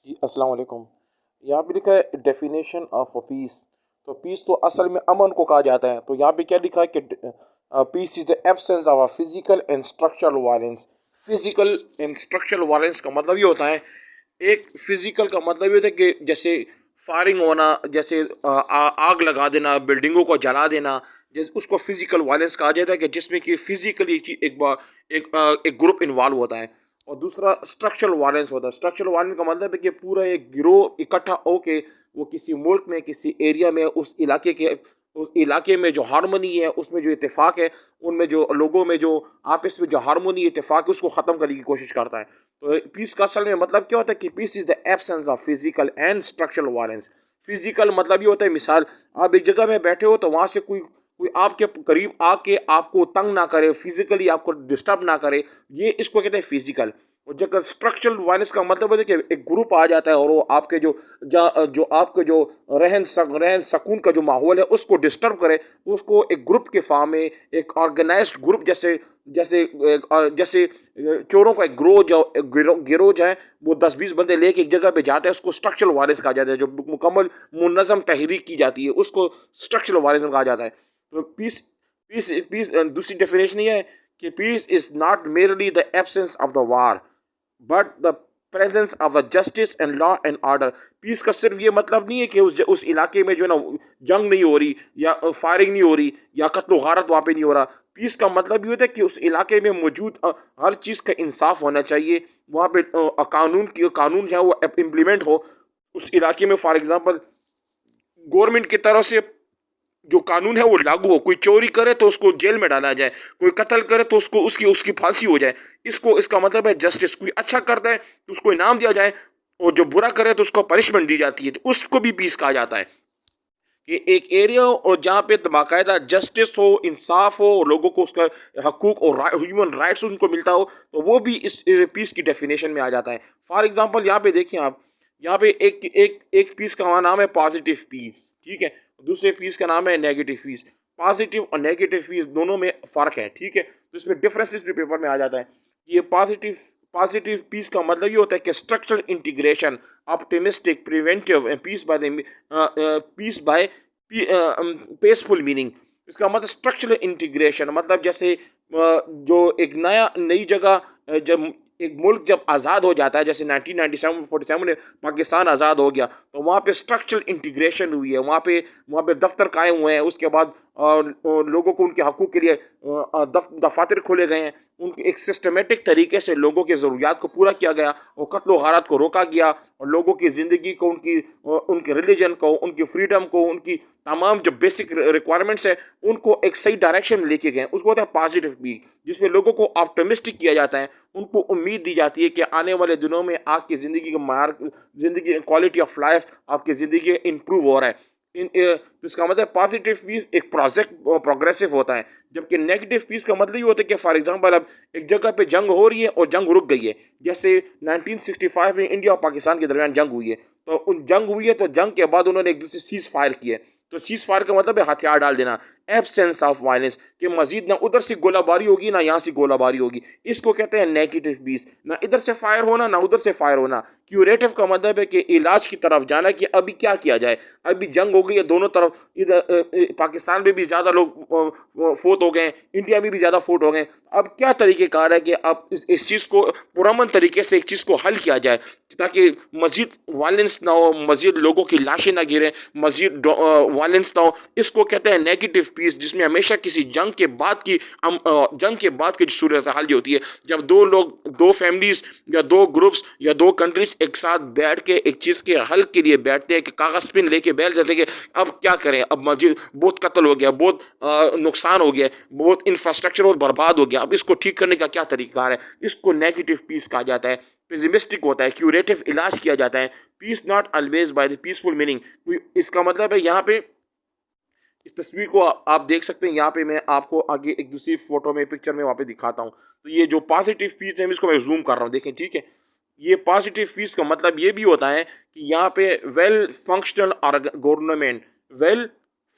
جی السلام علیکم۔ یہاں پہ لکھا ہے ڈیفینیشن آف پیس۔ تو پیس تو اصل میں امن کو کہا جاتا ہے، تو یہاں پہ کیا لکھا ہے کہ peace is the absence of physical and structural violence. Physical and structural violence کا مطلب یہ ہوتا ہے، ایک فزیکل کا مطلب یہ ہوتا ہے کہ جیسے فائرنگ ہونا، جیسے آگ لگا دینا، بلڈنگوں کو جلا دینا، اس کو فزیکل وائلنس کہا جاتا ہے، کہ جس میں کہ فزیکلی ایک گروپ انوالو ہوتا ہے۔ اور دوسرا اسٹرکچرل وائلنس ہوتا ہے۔ اسٹرکچرل وائلنس کا مطلب ہے کہ پورا ایک گروہ اکٹھا ہو کے وہ کسی ملک میں، کسی ایریا میں، اس علاقے میں جو ہارمونی ہے، اس میں جو اتفاق ہے، ان میں جو لوگوں میں جو آپس میں جو ہارمونی اتفاق ہے، اس کو ختم کرنے کی کوشش کرتا ہے۔ تو پیس کا اصل میں مطلب کیا ہوتا ہے کہ peace is the absence of physical and structural violence. Physical مطلب یہ ہوتا ہے، مثال آپ ایک جگہ میں بیٹھے ہو تو وہاں سے کوئی آپ کے قریب آ کے آپ کو تنگ نہ کرے، فزیکلی آپ کو ڈسٹرب نہ کرے، یہ اس کو کہتے ہیں فزیکل۔ اور جب اسٹرکچرل وائلنس کا مطلب ہے کہ ایک گروپ آ جاتا ہے اور وہ آپ کے جو آپ کے جو رہن سکون کا جو ماحول ہے اس کو ڈسٹرب کرے، اس کو ایک گروپ کے فارم میں، ایک آرگنائزڈ گروپ جیسے جیسے جیسے چوروں کا ایک گروہ جو ہے، وہ 10-20 بندے لے کے ایک جگہ پہ جاتے ہیں، اس کو اسٹرکچرل وائلنس کہا جاتا ہے۔ جو مکمل منظم تحریک کی جاتی ہے اس کو اسٹرکچرل وائلنس کہا جاتا ہے۔ تو پیس دوسری ڈیفینیشن یہ ہے کہ peace is not merely the absence of the war but the presence of the justice and law and order. Peace کا صرف یہ مطلب نہیں ہے کہ اس علاقے میں جو ہے نا جنگ نہیں ہو رہی، یا فائرنگ نہیں ہو رہی، یا قتل و غارت وہاں پہ نہیں ہو رہا۔ پیس کا مطلب یہ ہوتا ہے کہ اس علاقے میں موجود ہر چیز کا انصاف ہونا چاہیے، وہاں پہ قانون جو ہے وہ امپلیمنٹ ہو اس علاقے میں۔ فار ایگزامپل گورنمنٹ کی طرف سے جو قانون ہے وہ لاگو ہو، کوئی چوری کرے تو اس کو جیل میں ڈالا جائے، کوئی قتل کرے تو اس کی پھانسی ہو جائے۔ اس کا مطلب ہے جسٹس۔ کوئی اچھا کرتا ہے تو اس کو انعام دیا جائے، اور جو برا کرے تو اس کو پنشمنٹ دی جاتی ہے، تو اس کو بھی پیس کہا جاتا ہے۔ کہ ایک ایریا ہو اور جہاں پہ باقاعدہ جسٹس ہو، انصاف ہو، اور لوگوں کو اس کا حقوق اور ہیومن رائٹس ان کو ملتا ہو، تو وہ بھی اس پیس کی ڈیفینیشن میں آ جاتا ہے۔ فار ایگزامپل یہاں پہ دیکھیں آپ، یہاں پہ ایک پیس کا نام ہے پازیٹیو پیس، ٹھیک ہے؟ دوسرے پیس کا نام ہے نیگیٹو پیس۔ پازیٹیو اور نیگیٹو پیس دونوں میں فرق ہے، ٹھیک ہے؟ تو اس میں ڈفرینس بھی پیپر میں آ جاتا ہے۔ یہ پازیٹیو پیس کا مطلب یہ ہوتا ہے کہ structural integration, optimistic, preventive, peace by peaceful meaning. اس کا مطلب اسٹرکچرل انٹیگریشن مطلب جیسے جو ایک نئی جگہ، جب ایک ملک جب آزاد ہو جاتا ہے، جیسے 1947 میں پاکستان آزاد ہو گیا، تو وہاں پہ اسٹرکچرل انٹیگریشن ہوئی ہے، وہاں پہ دفتر قائم ہوئے ہیں، اس کے بعد لوگوں کو ان کے حقوق کے لیے دفاتر کھولے گئے ہیں، ان کے ایک سسٹمیٹک طریقے سے لوگوں کے ضروریات کو پورا کیا گیا، اور قتل و غارت کو روکا گیا، اور لوگوں کی زندگی کو، ان کے ریلیجن کو، ان کی فریڈم کو، ان کی تمام جو بیسک ریکوائرمنٹس ہیں ان کو ایک صحیح ڈائریکشن میں لے کے گئے، اس کو ہوتا ہے پازیٹیو پیس، جس میں لوگوں کو آپٹمسٹک کیا جاتا ہے، ان کو امید دی جاتی ہے کہ آنے والے دنوں میں آپ کی زندگی کا معیار، زندگی کوالٹی آف لائف آپ کی زندگی امپروو ہو رہا ہے۔ اس کا مطلب پازیٹیو پیس ایک پروگریسو ہوتا ہے، جبکہ نیگیٹو پیس کا مطلب یہ ہوتا ہے کہ فار ایگزامپل اب ایک جگہ پہ جنگ ہو رہی ہے اور جنگ رک گئی ہے، جیسے 1965 میں انڈیا اور پاکستان کے درمیان جنگ ہوئی ہے، تو جنگ ہوئی ہے، تو جنگ کے بعد انہوں نے ایک دوسرے سیز فائر کیے، تو سیز فائر کا مطلب ہے ہتھیار ڈال دینا، ایبسینس آف وائلنس، کہ مزید نہ ادھر سے گولہ باری ہوگی نہ یہاں سے گولہ باری ہوگی، اس کو کہتے ہیں نیگیٹو پیس۔ نہ ادھر سے فائر ہونا نہ ادھر سے فائر ہونا۔ کیوریٹو کا مطلب ہے کہ علاج کی طرف جانا، کہ ابھی کیا جائے، ابھی جنگ ہو گئی ہے دونوں طرف، ادھر پاکستان میں بھی زیادہ لوگ فوت ہو گئے، انڈیا میں بھی زیادہ فوت ہو گئے، اب کیا طریقہ کار ہے کہ اب اس چیز کو پرامن طریقے سے ایک چیز کو حل کیا جائے، تاکہ مزید وائلنس نہ ہو، مزید لوگوں کی لاشیں نہ گریں، مزید وائلنس نہ ہو۔ اس کو کہتے ہیں نیگیٹو پیس، جس میں ہمیشہ کسی جنگ کے بعد کی صورت حال جو ہوتی ہے، جب دو فیملیز یا دو گروپس یا دو کنٹریز ایک ساتھ بیٹھ کے ایک چیز کے حل کے لیے بیٹھتے ہیں، کہ کاغذ پن لے کے بیٹھ جاتے ہیں کہ اب کیا کریں، اب مزید بہت قتل ہو گیا، بہت نقصان ہو گیا، بہت انفراسٹرکچر اور برباد ہو گیا، اب اس کو ٹھیک کرنے کا کیا طریقہ ہے، اس کو نیگیٹو پیس کہا جاتا ہے۔ پیسمسٹک ہوتا ہے، کیوریٹو علاج کیا جاتا ہے۔ Peace not always by the peaceful meaning, اس کا مطلب ہے یہاں پہ اس تصویر کو آپ دیکھ سکتے ہیں، یہاں پہ میں آپ کو آگے ایک دوسری فوٹو میں، پکچر میں وہاں پہ دکھاتا ہوں۔ تو یہ جو پازیٹیو پیس ہے، اس کو میں زوم کر رہا ہوں، دیکھیں، ٹھیک ہے؟ یہ پازیٹیو پیس کا مطلب یہ بھی ہوتا ہے کہ یہاں پہ well functional government, well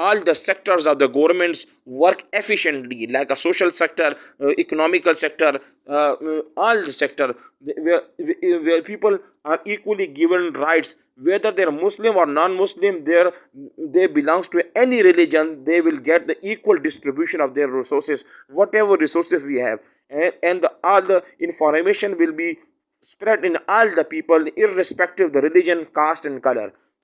all the sectors of the governments work efficiently, like a social sector, economical sector, all the sector where people are equally given rights, whether they're Muslim or non-Muslim, they belongs to any religion, they will get the equal distribution of their resources, whatever resources we have, and all the information will be spread in all the people irrespective of the religion, caste and color.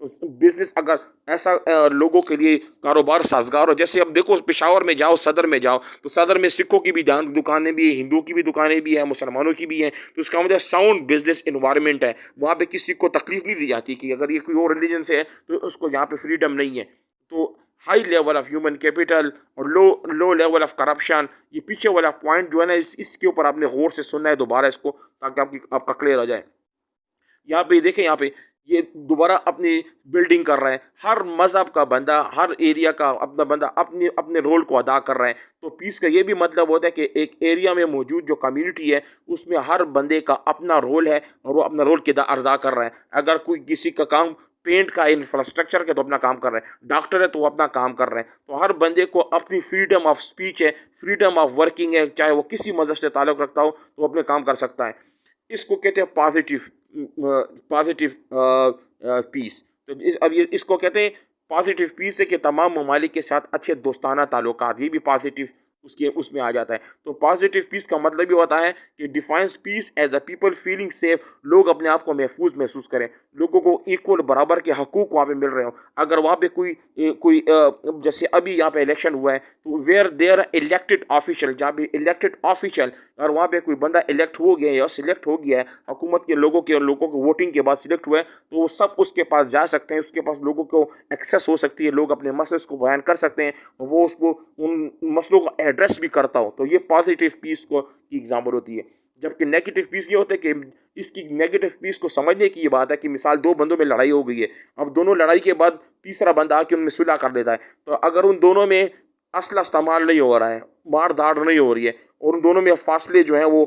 Business اگر ایسا لوگوں کے لیے کاروبار سازگار ہو، جیسے اب دیکھو پشاور میں جاؤ، صدر میں جاؤ، تو صدر میں سکھوں کی بھی دکانیں بھی ہیں، ہندوؤں کی بھی دکانیں بھی ہیں، مسلمانوں کی بھی ہیں، تو اس کا مطلب ساؤنڈ بزنس انوائرمنٹ ہے، وہاں پہ کسی کو تکلیف نہیں دی جاتی کہ اگر یہ کوئی اور ریلیجن سے ہے تو اس کو یہاں پہ فریڈم نہیں ہے. تو high level of human capital اور لو لیول آف کرپشن، یہ پیچھے والا پوائنٹ جو ہے نا، اس کے اوپر آپ نے غور سے سننا ہے دوبارہ اس کو، تاکہ آپ کا کلیئر ہو جائے. یہاں پہ دیکھیں، یہاں پہ یہ دوبارہ اپنی بلڈنگ کر رہے ہیں، ہر مذہب کا بندہ، ہر ایریا کا اپنا بندہ اپنے رول کو ادا کر رہے ہیں. تو پیس کا یہ بھی مطلب ہوتا ہے کہ ایک ایریا میں موجود جو کمیونٹی ہے اس میں ہر بندے کا اپنا رول ہے اور وہ اپنا رول ادا کر رہے ہیں. اگر کوئی کسی کا کام پینٹ کا انفراسٹرکچر کے تو اپنا کام کر رہے ہیں، ڈاکٹر ہے تو وہ اپنا کام کر رہے ہیں. تو ہر بندے کو اپنی فریڈم آف سپیچ ہے، فریڈم آف ورکنگ ہے، چاہے وہ کسی مذہب سے تعلق رکھتا ہو تو وہ اپنے کام کر سکتا ہے. اس کو کہتے ہیں پازیٹیو پیس. تو اب یہ اس کو کہتے ہیں پازیٹیو پیس ہے کہ تمام ممالک کے ساتھ اچھے دوستانہ تعلقات، یہ بھی پازیٹیو اس میں آ جاتا ہے. تو پازیٹیو پیس کا مطلب یہ ہوتا ہے کہ defines peace as a people feeling safe, لوگ اپنے آپ کو محفوظ محسوس کریں، لوگوں کو ایکول برابر کے حقوق وہاں پہ مل رہے ہوں. اگر وہاں پہ کوئی جیسے ابھی یہاں پہ الیکشن ہوا ہے تو ویئر دیر الیکٹڈ آفیشل، جہاں پہ الیکٹڈ آفیشل، اگر وہاں پہ کوئی بندہ الیکٹ ہو گیا یا سلیکٹ ہو گیا ہے حکومت کے لوگوں کو ووٹنگ کے بعد سلیکٹ ہوئے، تو وہ سب اس کے پاس جا سکتے ہیں، اس کے پاس لوگوں کو ایکسیس ہو سکتی ہے، لوگ اپنے مسئلے کو بیان کر سکتے ہیں، وہ اس کو ان مسئلوں کو ایڈریس بھی کرتا ہو. تو یہ پازیٹیو پیس کی ایگزامپل ہوتی ہے. جبکہ نیگیٹو پیس یہ ہوتا ہے کہ اس کی نیگیٹو پیس کو سمجھنے کی یہ بات ہے کہ مثال دو بندوں میں لڑائی ہو گئی ہے، اب دونوں لڑائی کے بعد تیسرا بندہ آ کے ان میں صلح کر دیتا ہے. تو اگر ان دونوں میں اسلحہ استعمال نہیں ہو رہا ہے، مار دھاڑ نہیں ہو رہی ہے، اور ان دونوں میں فاصلے جو ہیں وہ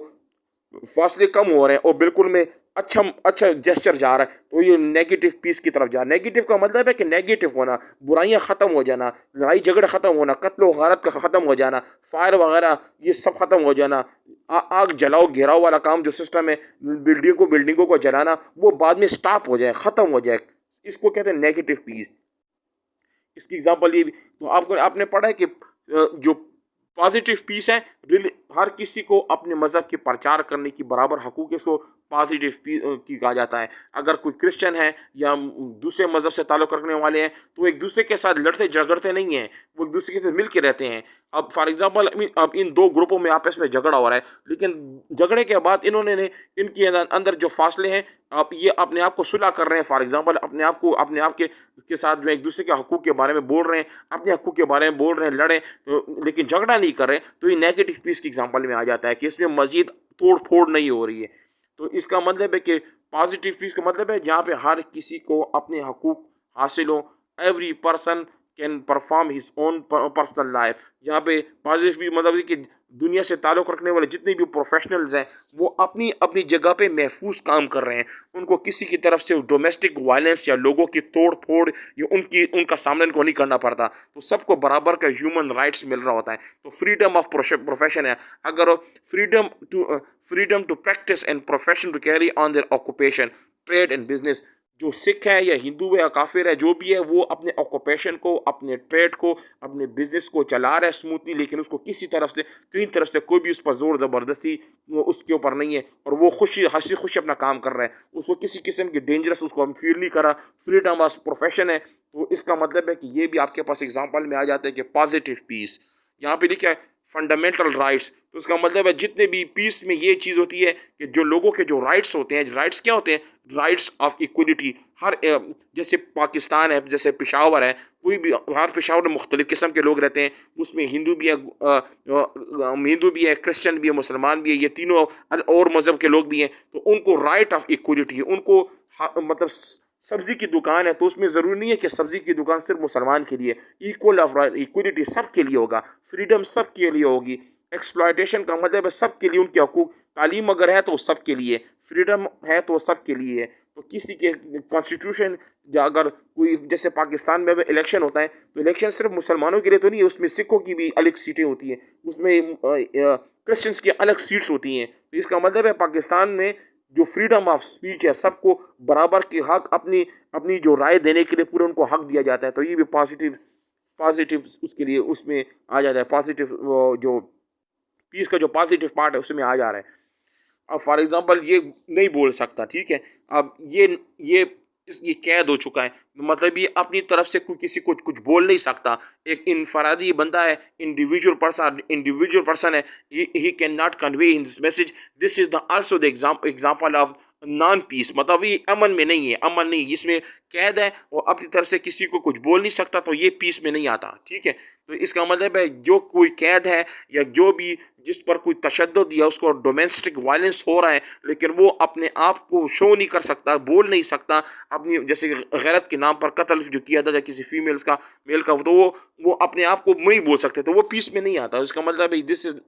فاصلے کم ہو رہے ہیں اور بالکل میں اچھا جیسچر جا رہا ہے، تو یہ نیگیٹو پیس کی طرف جا رہا ہے. نیگیٹو کا مطلب ہے کہ نیگیٹو ہونا، برائیاں ختم ہو جانا، لڑائی جھگڑے ختم ہونا، قتل و غارت کا ختم ہو جانا، فائر وغیرہ یہ سب ختم ہو جانا، آگ جلاؤ گھیراؤ والا کام جو سسٹم ہے، بلڈنگوں کو جلانا، وہ بعد میں سٹاپ ہو جائے، ختم ہو جائے. اس کو کہتے ہیں نیگیٹو پیس. اس کی ایگزامپل یہ بھی تو آپ نے پڑھا ہے کہ جو پازیٹیو پیس ہے، ہر کسی کو اپنے مذہب کے پرچار کرنے کی برابر حقوق، اس کو پازیٹیو کی کہا جاتا ہے. اگر کوئی کرسچن ہے یا دوسرے مذہب سے تعلق رکھنے والے ہیں تو ایک دوسرے کے ساتھ لڑتے جھگڑتے نہیں ہیں، وہ ایک دوسرے کے ساتھ مل کے رہتے ہیں. اب فار ایگزامپل اب ان دو گروپوں میں آپس میں جھگڑا ہو رہا ہے، لیکن جھگڑے کے بعد انہوں نے ان کے اندر جو فاصلے ہیں، آپ یہ اپنے آپ کو صلح کر رہے ہیں. فار ایگزامپل اپنے آپ کے ساتھ جو ایک دوسرے کے حقوق کے بارے میں بول رہے ہیں، اپنے حقوق کے بارے میں بول رہے ہیں، لڑیں لیکن جھگڑا نہیں کر رہے، تو یہ نیگیٹو پیس کی ایگزامپل میں آ جاتا ہے کہ اس میں مزید توڑ پھوڑ نہیں ہو رہی ہے. تو اس کا مطلب ہے کہ پازیٹیو پیس کا مطلب ہے جہاں پہ ہر کسی کو اپنے حقوق حاصل ہوں، every person can perform his own personal life. جہاں پہ پازیٹیو پیس مطلب ہے کہ دنیا سے تعلق رکھنے والے جتنے بھی پروفیشنلز ہیں وہ اپنی اپنی جگہ پہ محفوظ کام کر رہے ہیں، ان کو کسی کی طرف سے ڈومیسٹک وائلنس یا لوگوں کی توڑ پھوڑ یا ان کا سامنا ان کو نہیں کرنا پڑتا. تو سب کو برابر کا ہیومن رائٹس مل رہا ہوتا ہے. تو فریڈم آف پروفیشن ہے، اگر freedom to practice and profession to carry on their occupation, trade and business. جو سکھ ہے یا ہندو ہے یا کافر ہے جو بھی ہے، وہ اپنے آکوپیشن کو، اپنے ٹریڈ کو، اپنے بزنس کو چلا رہا ہے اسموتھلی، لیکن اس کو کسی طرف سے کوئی بھی اس پر زور زبردستی اس کے اوپر نہیں ہے، اور وہ ہنسی خوشی اپنا کام کر رہا ہے، اس کو کسی قسم کی ڈینجرس اس کو ہم فیل نہیں کر رہا. فریڈم آف پروفیشن ہے. تو اس کا مطلب ہے کہ یہ بھی آپ کے پاس ایگزامپل میں آ جاتا ہے کہ پازیٹیو پیس. یہاں پہ لکھا ہے فنڈامنٹل رائٹس، تو اس کا مطلب ہے جتنے بھی پیس میں یہ چیز ہوتی ہے کہ جو لوگوں کے جو رائٹس ہوتے ہیں، رائٹس کیا ہوتے ہیں؟ Rights of equality. جیسے پاکستان ہے، جیسے پشاور ہے، کوئی بھی ہر پشاور میں مختلف قسم کے لوگ رہتے ہیں، اس میں ہندو بھی ہے، کرسچن بھی ہے، مسلمان بھی ہے، یہ تینوں اور مذہب کے لوگ بھی ہیں. تو ان کو رائٹ آف ایکولیٹی ہے، ان کو مطلب سبزی کی دکان ہے تو اس میں ضروری نہیں ہے کہ سبزی کی دکان صرف مسلمان کے لیے، ایکولیٹی سب کے لیے ہوگا، فریڈم سب کے لیے ہوگی. ایکسپلائٹیشن کا مطلب ہے سب کے لیے ان کے حقوق، تعلیم اگر ہے تو سب کے لیے، فریڈم ہے تو سب کے لیے ہے. تو کسی کے کانسٹیٹیوشن اگر کوئی جیسے پاکستان میں الیکشن ہوتا ہے تو الیکشن صرف مسلمانوں کے لیے تو نہیں ہے، اس میں سکھوں کی بھی الگ سیٹیں ہوتی ہیں، اس میں کرسچنس کی الگ سیٹس ہوتی ہیں. تو اس کا مطلب ہے پاکستان میں جو فریڈم آف سپیچ ہے، سب کو برابر کے حق، اپنی جو رائے دینے کے لیے پورے ان کو حق دیا جاتا ہے. تو یہ بھی پازیٹیو اس کے لیے اس میں آ جاتا ہے. پازیٹیو جو پیس کا جو پازیٹیو پارٹ ہے اس میں آ جا رہا ہے. اب فار ایگزامپل یہ نہیں بول سکتا، ٹھیک ہے، اب یہ یہ قید ہو چکا ہے، مطلب یہ اپنی طرف سے کوئی کسی کو کچھ بول نہیں سکتا، ایک انفرادی بندہ ہے، انڈیویجول پرسن ہے، he can not convey in this message. This is the also the example of non peace, مطلب یہ امن میں نہیں ہے، امن نہیں، اس میں قید ہے، وہ اپنی طرف سے کسی کو کچھ بول نہیں سکتا، تو یہ پیس میں نہیں آتا. ٹھیک ہے، تو اس کا مطلب ہے جو کوئی قید ہے یا جو بھی جس پر کوئی تشدد یا اس کو ڈومیسٹک وائلنس ہو رہا ہے، لیکن وہ اپنے آپ کو شو نہیں کر سکتا، بول نہیں سکتا اپنی، جیسے غیرت کے نام پر قتل جو کیا تھا کسی فیمیلز کا، میل کا، تو وہ اپنے آپ کو نہیں بول سکتے، تو وہ پیس میں نہیں آتا. اس کا مطلب ہے دس از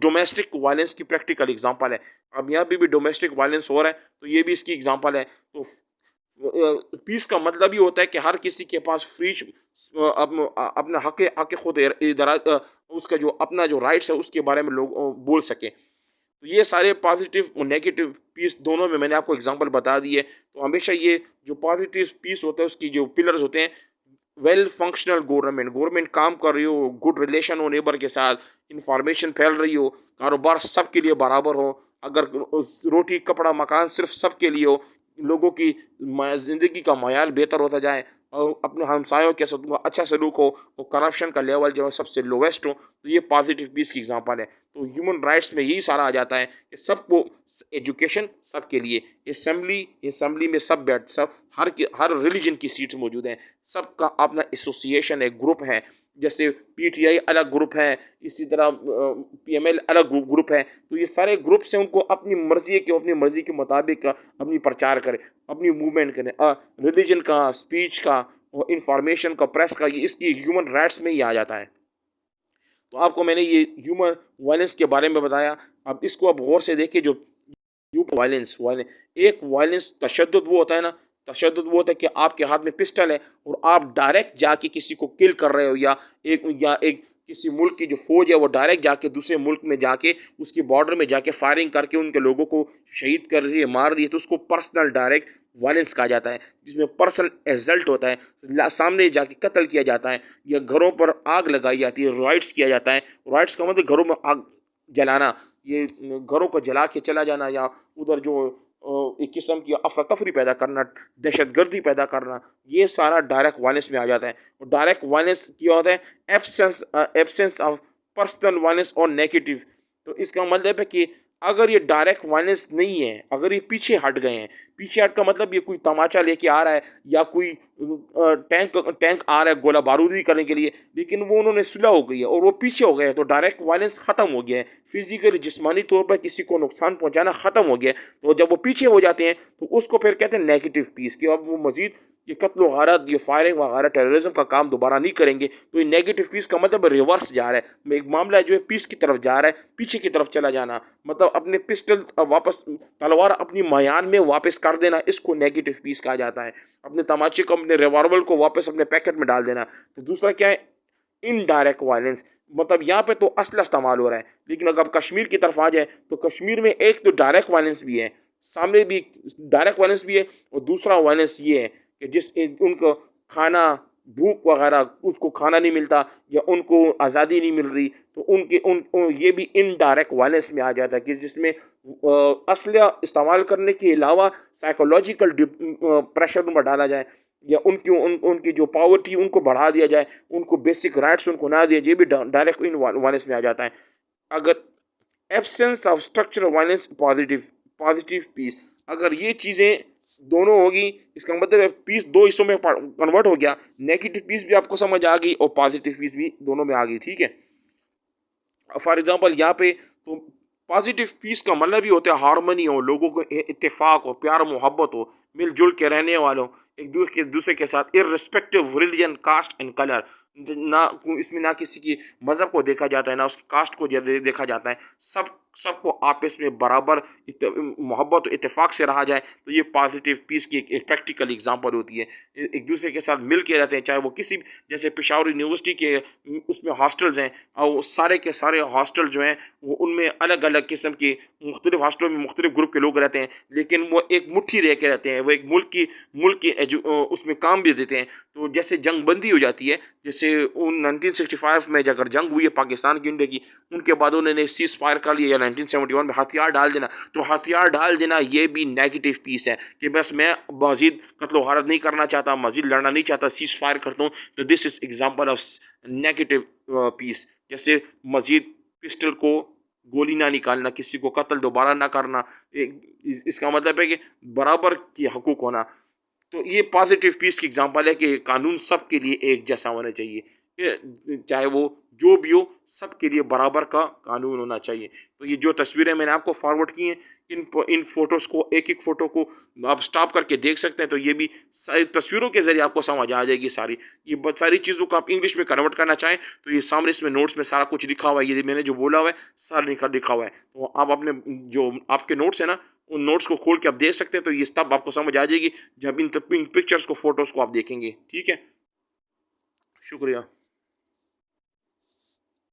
ڈومیسٹک وائلنس کی پریکٹیکل اگزامپل ہے. اب یہاں پہ بھی ڈومیسٹک وائلنس ہو رہا ہے تو یہ بھی اس کی اگزامپل ہے. تو پیس کا مطلب یہ ہوتا ہے کہ ہر کسی کے پاس فری اپنا حق خود اس کا جو اپنا جو رائٹس ہے اس کے بارے میں لوگ بول سکیں. تو یہ سارے پازیٹیو اور نیگیٹو پیس دونوں میں نے آپ کو اگزامپل بتا دی ہے. تو ہمیشہ یہ جو پازیٹیو پیس ہوتا ہے اس کی جو پلرز ہوتے ہیں، ویل فنکشنل گورنمنٹ کام کر رہی ہو، گڈ ریلیشن ہو نیبر کے ساتھ، انفارمیشن پھیل رہی ہو، کاروبار سب کے لیے برابر ہو، اگر روٹی کپڑا مکان صرف سب کے لیے ہو، لوگوں کی زندگی کا معیار بہتر ہوتا جائے، اور اپنے ہمسایوں کے ساتھ اچھا سلوک ہو، اور کرپشن کا لیول جو ہے سب سے لویسٹ ہو، تو یہ پازیٹیو پیس کی اگزامپل ہے. تو ہیومن رائٹس میں یہی سارا آ جاتا ہے کہ سب کو ایجوکیشن سب کے لیے، اسمبلی میں سب ہر ریلیجن کی سیٹس موجود ہیں، سب کا اپنا ایسوسیشن ہے، گروپ ہے، جیسے پی ٹی آئی الگ گروپ ہے، اسی طرح پی ایم ایل الگ گروپ ہے. تو یہ سارے گروپس ہیں، ان کو اپنی مرضی کے مطابق اپنی پرچار کرے، اپنی موومنٹ کرے، ریلیجن کا، اسپیچ کا، انفارمیشن کا، پریس کا، یہ اس کی ہیومن رائٹس میں ہی آ جاتا ہے. تو آپ کو میں نے یہ ہیومن وائلنس کے بارے میں بتایا. اب اس کو غور سے دیکھیں، جو وائلنس ایک وائلنس تشدد وہ ہوتا ہے نا، تشدد وہ ہوتا ہے کہ آپ کے ہاتھ میں پسٹل ہے اور آپ ڈائریکٹ جا کے کسی کو کل کر رہے ہو، یا ایک کسی ملک کی جو فوج ہے وہ ڈائریکٹ جا کے دوسرے ملک میں جا کے اس کی بارڈر میں جا کے فائرنگ کر کے ان کے لوگوں کو شہید کر رہی ہے، مار رہی ہے، تو اس کو پرسنل ڈائریکٹ وائلنس کہا جاتا ہے، جس میں پرسنل ایزلٹ ہوتا ہے، سامنے جا کے قتل کیا جاتا ہے، یا گھروں پر آگ لگائی جاتی ہے، رائٹس کیا جاتا ہے. رائٹس کا مطلب گھروں میں آگ جلانا، یہ گھروں کو جلا کے چلا جانا، یا ادھر جو ایک قسم کی افراتفری پیدا کرنا، دہشت گردی پیدا کرنا، یہ سارا ڈائریکٹ وائلنس میں آ جاتا ہے. اور ڈائریکٹ وائلنس کیا ہوتا ہے؟ ایبسنس آف پرسنل وائلنس اور نیگیٹو. تو اس کا مطلب ہے کہ اگر یہ ڈائریکٹ وائلنس نہیں ہے، اگر یہ پیچھے ہٹ گئے ہیں، پیچھے ہٹ کا مطلب یہ کوئی تماچا لے کے آ رہا ہے، یا کوئی ٹینک آ رہا ہے گولہ بارودی کرنے کے لیے، لیکن وہ انہوں نے صلح ہو گئی ہے اور وہ پیچھے ہو گئے ہیں، تو ڈائریکٹ وائلنس ختم ہو گیا ہے، فزیکلی جسمانی طور پر کسی کو نقصان پہنچانا ختم ہو گیا ہے. تو جب وہ پیچھے ہو جاتے ہیں تو اس کو پھر کہتے ہیں نیگیٹو پیس، کہ اب وہ مزید یہ قتل و غارت، یہ فائرنگ وغیرہ، ٹیررزم کا کام دوبارہ نہیں کریں گے. تو یہ نیگیٹو پیس کا مطلب ریورس جا رہا ہے، ایک معاملہ جو ہے پیس کی طرف جا رہا ہے، پیچھے کی طرف چلا جانا، مطلب اپنے پسٹل واپس، تلوار اپنی میان میں واپس کر دینا، اس کو نیگیٹو پیس کہا جاتا ہے. اپنے تماچے کو، اپنے ریوالور کو واپس اپنے پیکٹ میں ڈال دینا. تو دوسرا کیا ہے؟ انڈائریکٹ وائلنس، مطلب یہاں پہ تو اسلحہ استعمال ہو رہا ہے، لیکن اگر کشمیر کی طرف آ جائے تو کشمیر میں ایک تو ڈائریکٹ وائلنس بھی ہے، سامنے بھی ڈائریکٹ وائلنس بھی ہے، اور دوسرا وائلنس یہ ہے کہ جس ان کو کھانا، بھوک وغیرہ، اس کو کھانا نہیں ملتا، یا ان کو آزادی نہیں مل رہی، تو یہ بھی انڈائریکٹ وائلنس میں آ جاتا ہے، کہ جس میں اسلحہ استعمال کرنے کے علاوہ سائیکولوجیکل پریشر پر ڈالا جائے، یا ان کی جو پاورٹی ان کو بڑھا دیا جائے، ان کو بیسک رائٹس ان کو نہ دیا، یہ بھی ڈائریکٹ وائلنس میں آ جاتا ہے. اگر absence of structure violence, positive peace, اگر یہ چیزیں دونوں ہوگی، اس کا مطلب ہے پیس دو حصوں میں کنورٹ ہو گیا، نیگیٹو پیس بھی آپ کو سمجھ آ گئی اور پازیٹیو پیس بھی دونوں میں آ گئی. ٹھیک ہے، فار ایگزامپل یہاں پہ تو پازیٹیو پیس کا مطلب بھی ہوتا ہے ہارمنی ہو، لوگوں کو اتفاق ہو، پیار محبت ہو، مل جل کے رہنے والوں، ایک دوسرے کے ساتھ، ارریسپیکٹو ریلیجن، کاسٹ اینڈ کلر. نہ اس میں نہ کسی کی مذہب کو دیکھا جاتا ہے، نہ اس کی کاسٹ کو دیکھا جاتا ہے، سب کو آپس میں برابر محبت و اتفاق سے رہا جائے. تو یہ پازیٹیو پیس کی ایک پریکٹیکل اگزامپل ہوتی ہے. ایک دوسرے کے ساتھ مل کے رہتے ہیں، چاہے وہ کسی بھی، جیسے پشاور یونیورسٹی کے اس میں ہاسٹلز ہیں، اور وہ سارے کے سارے ہاسٹل جو ہیں وہ ان میں الگ الگ قسم کی مختلف ہاسٹلوں میں مختلف گروپ کے لوگ رہتے ہیں، لیکن وہ ایک مٹھی رہ کے رہتے ہیں، وہ ایک ملک کی اس میں کام بھی دیتے ہیں. تو جیسے جنگ بندی ہو جاتی ہے، جیسے 1965 میں اگر جنگ ہوئی ہے پاکستان کی انڈیا کی، ان کے بعد انہوں نے سیز فائر کر لیا، یا 1971 میں ہتھیار ڈال دینا. تو ہتھیار ڈال دینا یہ بھی نیگیٹو پیس ہے کہ بس میں مزید قتل و غارت نہیں کرنا چاہتا، مزید لڑنا نہیں چاہتا، سیز فائر کرتا ہوں. تو دس is example of negative peace. جیسے مزید پسٹل کو گولی نہ نکالنا، کسی کو قتل دوبارہ نہ کرنا، اس کا مطلب ہے کہ برابر کی حقوق ہونا. تو یہ پازیٹیو پیس کی اگزامپل ہے کہ قانون سب کے لیے ایک جیسا ہونا چاہیے، چاہے وہ جو بھی ہو، سب کے لیے برابر کا قانون ہونا چاہیے. تو یہ جو تصویریں میں نے آپ کو فارورڈ کی ہیں، ان فوٹوز کو، ایک ایک فوٹو کو آپ سٹاپ کر کے دیکھ سکتے ہیں. تو یہ بھی تصویروں کے ذریعے آپ کو سمجھ آ جائے گی ساری. یہ بہت ساری چیزوں کو آپ انگلش میں کنورٹ کرنا چاہیں تو یہ سامنے اس میں نوٹس میں سارا کچھ لکھا ہوا ہے. یہ میں نے جو بولا ہوا ہے سارا لکھا ہوا ہے. تو آپ اپنے جو آپ کے نوٹس ہیں نا، ان نوٹس کو کھول کے آپ دیکھ سکتے ہیں. تو یہ تب آپ کو سمجھ آ جائے گی جب ان پکچرز کو، فوٹوز کو آپ دیکھیں گے. ٹھیک ہے، شکریہ.